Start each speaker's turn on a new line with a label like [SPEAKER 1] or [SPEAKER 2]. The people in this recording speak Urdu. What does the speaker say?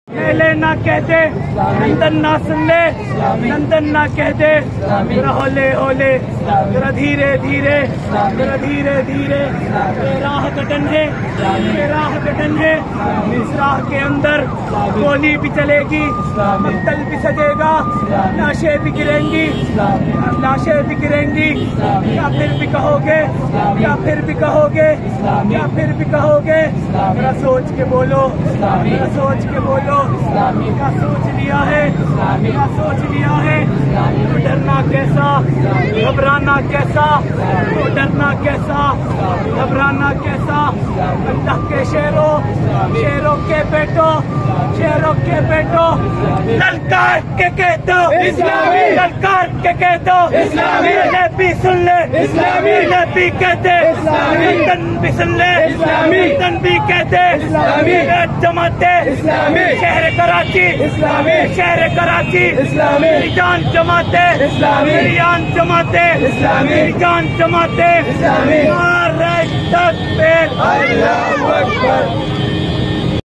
[SPEAKER 1] پہلے نہ کہتے نندن نہ سن لے نندن نہ کہتے ذرا ہولے ہولے ذرا دھیرے دھیرے ذرا دھیرے دھیرے یہ راہ کٹن ہے یہ راہ کٹن ہے اس راہ کے اندر گولی بھی چلے گی مقتل بھی سجے گا لاشیں بھی گریں گی لاشیں بھی گریں گی کیا پھر بھی کہو گے کیا پھر بھی کہو گے کیا پھر بھی کہو گے ذرا سوچ کے بولو ذرا سوچ کے بولو کیا سوچ لیا ہے کیا سوچ لیا ہے تو ڈرنا کیسا گھبرانا کیسا تو ڈرنا کیسا گھبرانا کیسا اللہ کے شیروں شیروں کے بیٹوں شیروں کے بیٹوں للکار کے کہہ دو اسلامی للکار کے کہہ دو اسلامی نبی سن لے اسلامی نبی کہتے لندن بھی سن لے اسلامی لندن بھی کہتے اسلامی جماعت اسلامی شہر کراچی اسلامی شہر کراچی اسلامی جان جماعت اسلامی جان جماعت اسلامی جان جماعت اسلامی نعرہ تکبیر اللہ اکبر